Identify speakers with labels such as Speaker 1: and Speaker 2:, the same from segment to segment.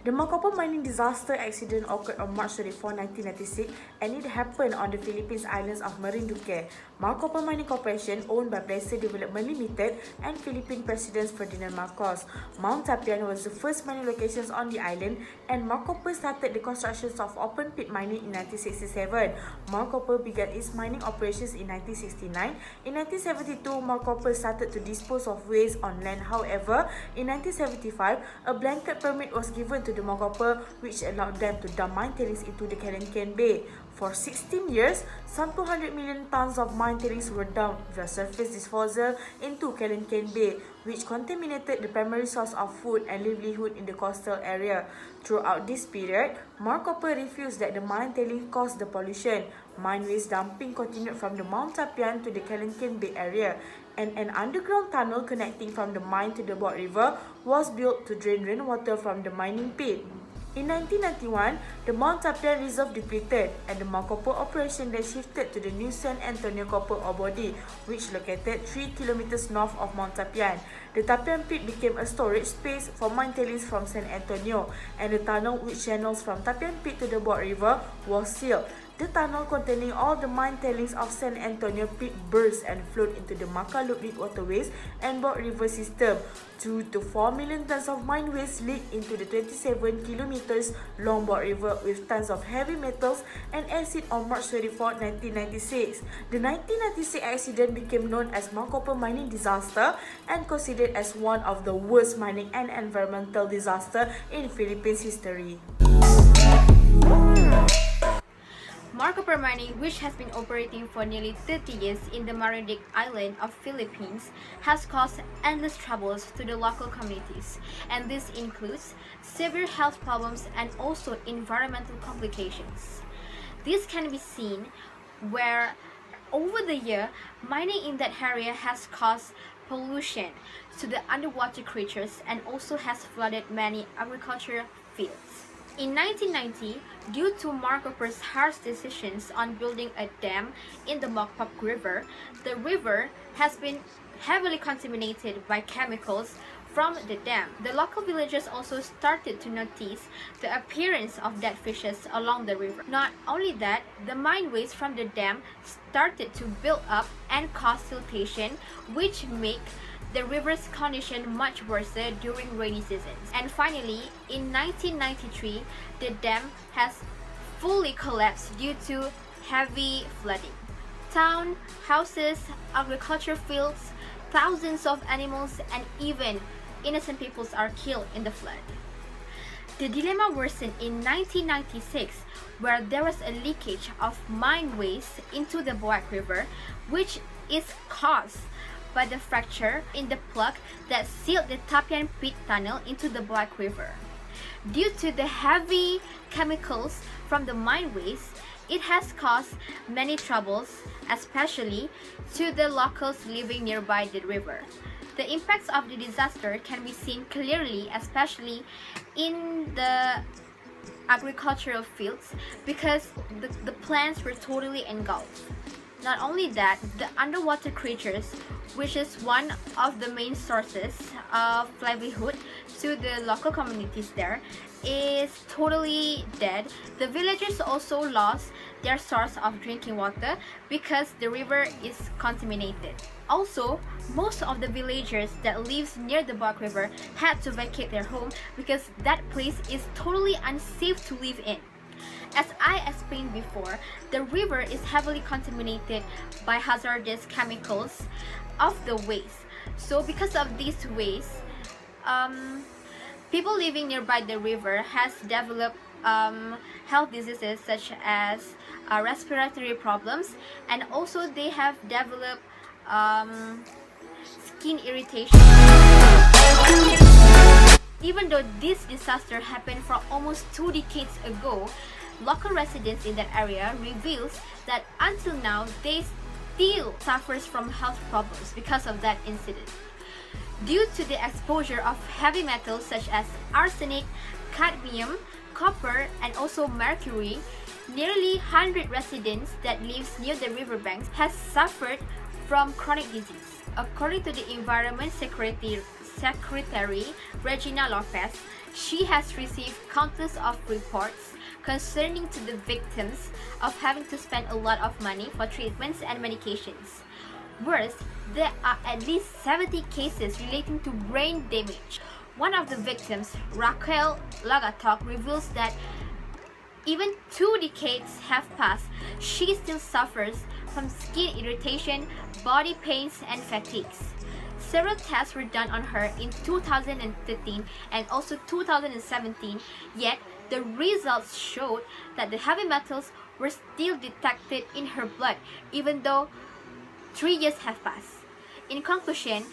Speaker 1: The Marcopper Mining Disaster accident occurred on March 24, 1996, and it happened on the Philippines islands of Marinduque. Marcopper Mining Corporation, owned by Feaseal Development Limited and Philippine President Ferdinand Marcos. Mount Tapian was the first mining locations on the island, and Marcopper started the construction of open pit mining in 1967. Marcopper began its mining operations in 1969. In 1972, Marcopper started to dispose of waste on land. However, in 1975, a blanket permit was given to the Marcopper, which allowed them to dump mine tailings into the Kelenken Bay. For 16 years, some 200 million tons of mine tailings were dumped via surface disposal into Kelenken Bay, which contaminated the primary source of food and livelihood in the coastal area. Throughout this period, Marcopper refused that the mine tailings caused the pollution. Mine waste dumping continued from the Mount Tapian to the Kelenken Bay area, and an underground tunnel connecting from the mine to the Mohd River was built to drain rainwater from the mining pit. In 1991, the Mount Tapian reserve depleted, and the Marcopper operation then shifted to the new San Antonio copper ore body, which located 3 kilometers north of Mount Tapian. The Tapian pit became a storage space for mine tailings from San Antonio, and the tunnel which channels from Tapian pit to the Mohd River was sealed. The tunnel containing all the mine tailings of San Antonio pit burst and flowed into the Macalup waterways and Mohd River system. 2 to 4 million tons of mine waste leaked into the 27 kilometers long Mohd River with tons of heavy metals and acid on March 24, 1996. The 1996 accident became known as Marcopper Mining Disaster and considered as one of the worst mining and environmental disaster in Philippines history.
Speaker 2: Marcopper Mining, which has been operating for nearly 30 years in the Marinduque island of Philippines, has caused endless troubles to the local communities, and this includes severe health problems and also environmental complications. This can be seen where over the year, mining in that area has caused pollution to the underwater creatures and also has flooded many agricultural fields. In 1990, due to Marcopper's harsh decisions on building a dam in the Mohd River, the river has been heavily contaminated by chemicals from the dam. The local villagers also started to notice the appearance of dead fishes along the river. Not only that, the mine waste from the dam started to build up and cause siltation, which make the river's condition much worse during rainy seasons. And finally, in 1993, the dam has fully collapsed due to heavy flooding. Town, houses, agriculture fields, thousands of animals, and even innocent people are killed in the flood. The dilemma worsened in 1996, where there was a leakage of mine waste into the Mohd River, which is caused by the fracture in the plug that sealed the Tapian pit tunnel into the Mohd River. Due to the heavy chemicals from the mine waste, it has caused many troubles, especially to the locals living nearby the river. The impacts of the disaster can be seen clearly, especially in the agricultural fields, because the plants were totally engulfed. Not only that, the underwater creatures, which is one of the main sources of livelihood to the local communities there, is totally dead. The villagers also lost their source of drinking water because the river is contaminated. Also, most of the villagers that lives near the Mohd River had to vacate their home because that place is totally unsafe to live in. As I explained before, the river is heavily contaminated by hazardous chemicals of the waste. So because of these waste, people living nearby the river has developed health diseases such as respiratory problems, and also they have developed skin irritation. Even though this disaster happened for almost 2 decades ago, local residents in that area reveals that until now they still suffers from health problems because of that incident. Due to the exposure of heavy metals such as arsenic, cadmium, copper, and also mercury, nearly 100 residents that lives near the riverbanks has suffered from chronic disease. According to the Environment Secretary Regina Lopez, She has received countless of reports concerning to the victims of having to spend a lot of money for treatments and medications. Worse, there are at least 70 cases relating to brain damage. One of the victims, Raquel Lagatok, reveals that even 2 decades have passed, she still suffers from skin irritation, body pains, and fatigues. Several tests were done on her in 2013 and also 2017, yet the results showed that the heavy metals were still detected in her blood, even though 3 years have passed. In conclusion,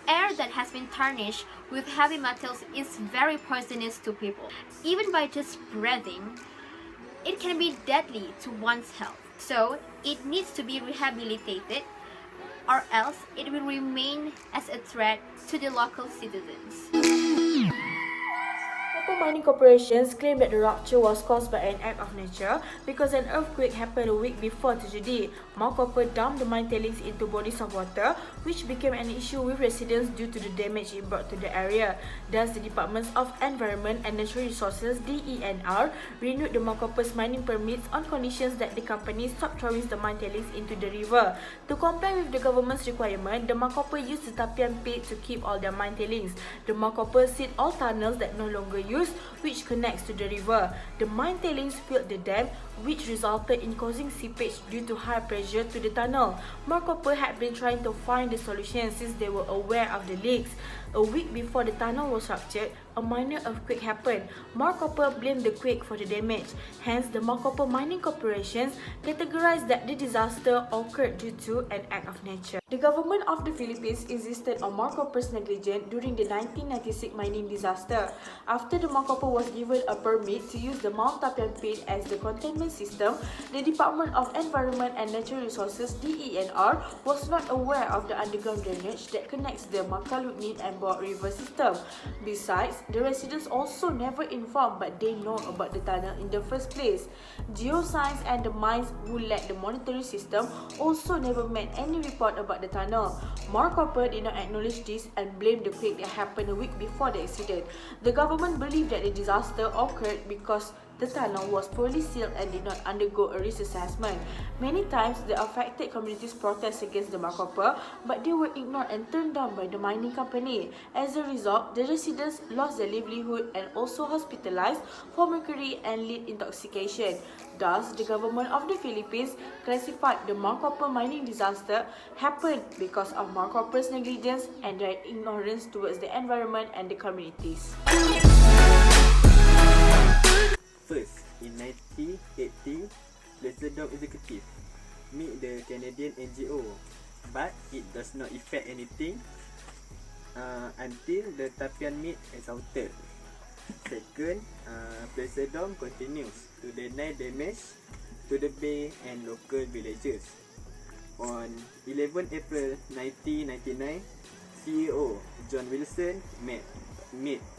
Speaker 2: air that has been tarnished with heavy metals is very poisonous to people. Even by just breathing, it can be deadly to one's health. So, it needs to be rehabilitated, or else it will remain as a threat to the local citizens.
Speaker 1: Marcopper Mining Corporations claim that the rupture was caused by an act of nature because an earthquake happened a week before tragedy. Marcopper dumped the mine tailings into bodies of water, which became an issue with residents due to the damage it brought to the area. Thus, the Department of Environment and Natural Resources (DENR) renewed the Marcopper's mining permits on conditions that the company stop throwing the mine tailings into the river. To comply with the government's requirement, the Marcopper used the Tapian pit to keep all their mine tailings. The Marcopper sealed all tunnels that no longer used, which connects to the river. The mine tailings filled the dam, which resulted in causing seepage due to high pressure to the tunnel. Marcopper had been trying to find the solution since they were aware of the leaks. A week before the tunnel was ruptured, a minor earthquake happened. Marcopper blamed the quake for the damage. Hence, the Marcopper Mining Corporations categorized that the disaster occurred due to an act of nature. The government of the Philippines insisted on Marcopper's negligence during the 1996 mining disaster. After the Marcopper was given a permit to use the Mount Tapian pit as the containment system, the Department of Environment and Natural Resources (DENR) was not aware of the underground drainage that connects the Makalutnin and Bawak River system. Besides, the residents also never informed but they know about the tunnel in the first place. Geoscience and the mines who led the monitoring system also never made any report about the tunnel. Marcopper did not acknowledge this and blamed the quake that happened a week before the accident. The government believed that the disaster occurred because the tunnel was poorly sealed and did not undergo a risk assessment. Many times, the affected communities protested against the Marcopper, but they were ignored and turned down by the mining company. As a result, the residents lost their livelihood and also hospitalized for mercury and lead intoxication. Thus, the government of the Philippines classified the Marcopper mining disaster happened because of Marcopper's negligence and their ignorance towards the environment and the communities.
Speaker 3: First, in 1980, President Executive meet the Canadian NGO, but it does not affect anything until the Tapian meet is outed. Second, President continues to deny damage to the bay and local villagers. On 11 April 1999, CEO John Wilson made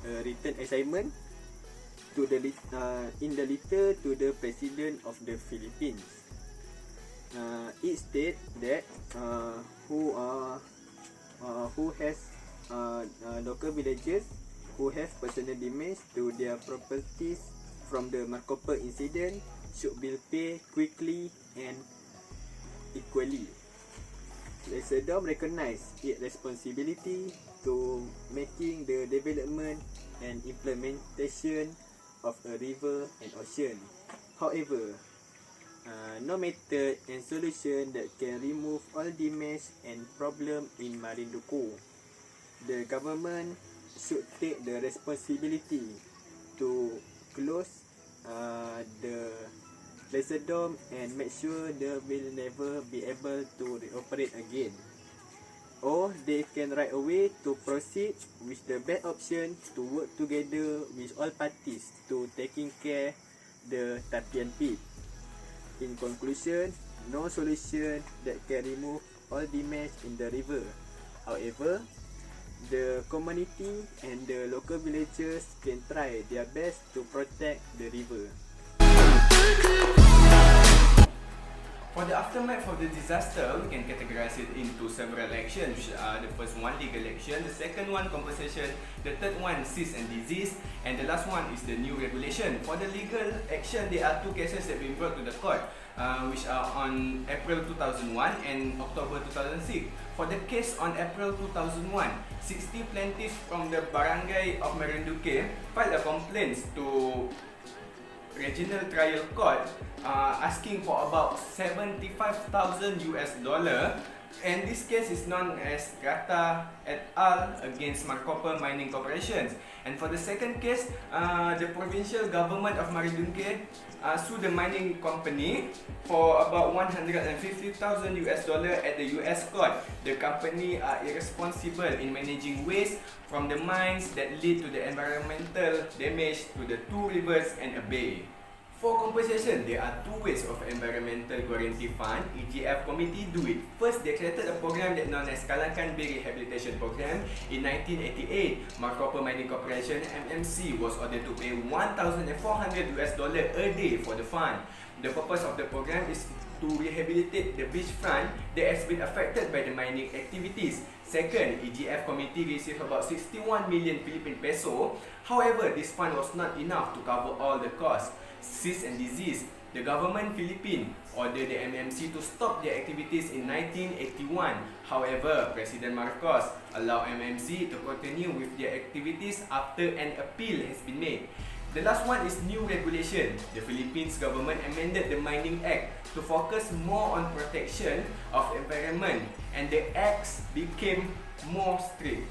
Speaker 3: a written assignment to the in the letter to the President of the Philippines. It states that who has local villagers who have personal damage to their properties from the Marcopper incident should be paid quickly and equally. President recognized its responsibility to making the development and implementation of a river and ocean. However, no method and solution that can remove all damage and problem in Marinduku. The government should take the responsibility to close the Laser Dome and make sure they will never be able to reoperate again. Or they can right away to proceed with the best option to work together with all parties to taking care the Tapian pit. In conclusion, no solution that can remove all damage in the river. However, the community and the local villagers can try their best to protect the river.
Speaker 4: For the aftermath of the disaster, we can categorize it into several actions, which are the first one, legal action, the second one, compensation, the third one, cease and desist, and the last one is the new regulation. For the legal action, there are two cases that have been brought to the court, which are on April 2001 and October 2006. For the case on April 2001, 60 plaintiffs from the barangay of Marinduque filed a complaint to Regional Trial Court asking for about 75,000 US dollar, and this case is known as Gata et al. Against Marcopper Mining Corporation. And for the second case, the provincial government of Marinduque sued the mining company for about 150,000 US dollar at the US court. The company are irresponsible in managing waste from the mines that lead to the environmental damage to the two rivers and a bay. For compensation, there are two ways of Environmental Guarantee Fund (EGF) committee do it. First, they created a program that known as Kalangkan Bay Rehabilitation Program. In 1988, Marcopper Mining Corporation (MMC) was ordered to pay 1,400 US dollar a day for the fund. The purpose of the program is to rehabilitate the beachfront that has been affected by the mining activities. Second, EGF committee received about 61 million Philippine peso. However, this fund was not enough to cover all the costs. Cease and desist. The government Philippines ordered the MMC to stop their activities in 1981. However, President Marcos allowed MMC to continue with their activities after an appeal has been made. The last one is new regulation. The Philippines government amended the Mining Act to focus more on protection of environment, and the acts became more strict.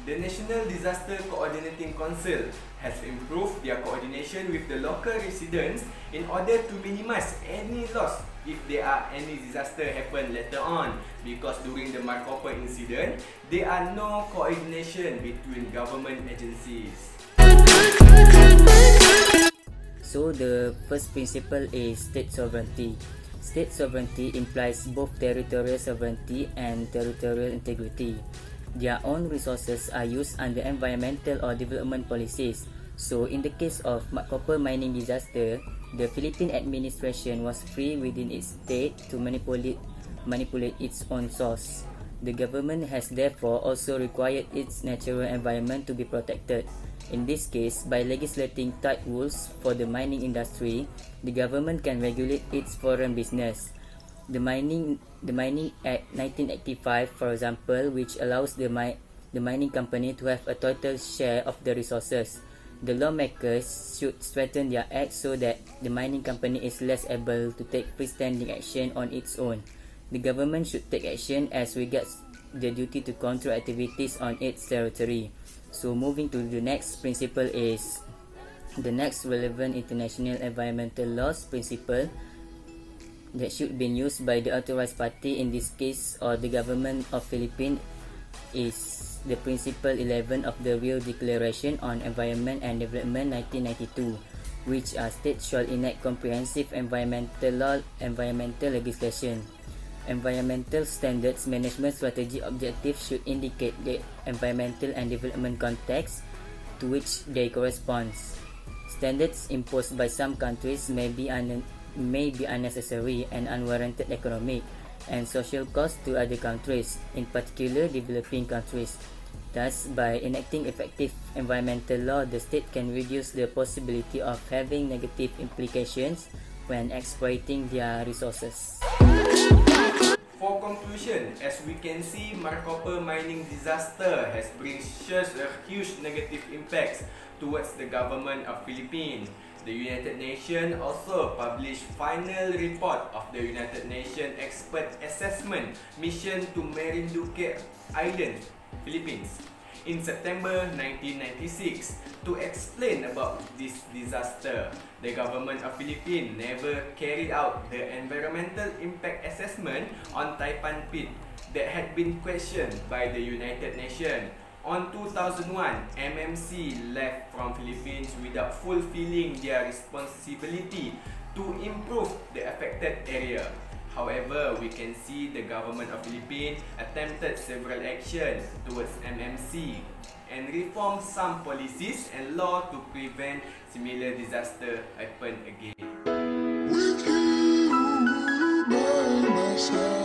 Speaker 4: The National Disaster Coordinating Council has improved their coordination with the local residents in order to minimize any loss if there are any disaster happen later on, because during the Marcopper incident, there are no coordination between government agencies.
Speaker 5: So the first principle is state sovereignty. State sovereignty implies both territorial sovereignty and territorial integrity. Their own resources are used under environmental or development policies. So in the case of Marcopper Mining Disaster, the Philippine administration was free within its state to manipulate its own source. The government has therefore also required its natural environment to be protected. In this case, by legislating tight rules for the mining industry, the government can regulate its foreign business. The Mining Act 1985, for example, which allows the mining company to have a total share of the resources. The lawmakers should strengthen their act so that the mining company is less able to take freestanding action on its own. The government should take action as regards the duty to control activities on its territory. So moving to the next principle is the next relevant international environmental laws principle that should be used by the authorized party, in this case or the government of Philippines, is the Principle 11 of the Real Declaration on Environment and Development 1992, which states shall enact comprehensive environmental legislation. Environmental standards management strategy objectives should indicate the environmental and development context to which they correspond. Standards imposed by some countries may be unnecessary and unwarranted economic and social costs to other countries, in particular developing countries. Thus, by enacting effective environmental law, the state can reduce the possibility of having negative implications when exploiting their resources.
Speaker 4: For conclusion, as we can see, Marcopper Mining Disaster has brought such a huge negative impacts towards the government of Philippines. The United Nations also published final report of the United Nations Expert Assessment Mission to Marinduque Island, Philippines, in September 1996 to explain about this disaster. The government of Philippines never carried out the environmental impact assessment on Taipan Pit that had been questioned by the United Nations. On 2001, MMC left from Philippines without fulfilling their responsibility to improve the affected area. However, we can see the government of Philippines attempted several actions towards MMC and reformed some policies and law to prevent similar disaster happen again.
Speaker 6: myself.